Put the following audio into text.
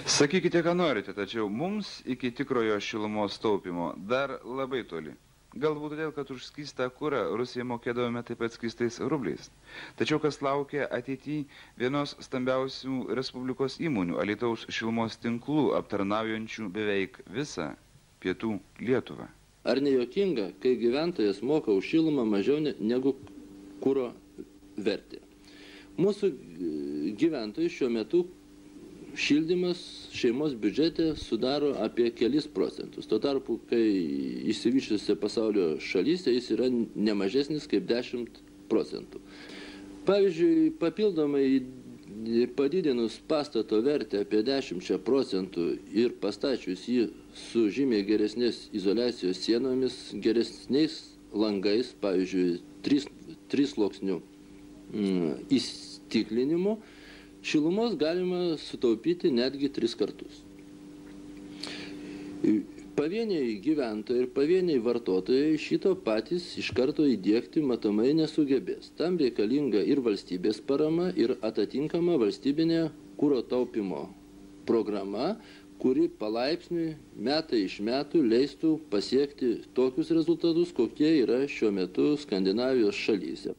Sakykite, ką norite, tačiau mums iki tikrojo šilumos taupimo dar labai toli. Galbūt todėl, kad už skystą kurą Rusija mokėdavome taip pat skystais rubliais. Tačiau kas laukia ateityje vienos stambiausių Respublikos įmonių Alytaus šilumos tinklų aptarnaujančių beveik visą pietų Lietuvą. Ar nejuokinga, kai gyventojas moka už šilumą mažiau negu kuro vertė? Mūsų gyventojų šiuo metu šildymas šeimos biudžete sudaro apie kelis procentus. Tuo tarpu, kai išsivysčiusiose pasaulio šalyse jis yra nemažesnis kaip 10 procentų. Pavyzdžiui, papildomai padidinus pastato vertę apie 10 procentų ir pastačius jį su žymiai geresnės izoliacijos sienomis, geresniais langais, pavyzdžiui, 3 sluoksnių įstiklinimu, šilumos galima sutaupyti netgi 3 kartus. Pavieniai gyventojai ir pavieniai vartotojai šito patys iš karto įdiegti matomai nesugebės. Tam reikalinga ir valstybės parama, ir atitinkama valstybinė kuro taupimo programa, kuri palaipsniui metai iš metų leistų pasiekti tokius rezultatus, kokie yra šiuo metu Skandinavijos šalyse.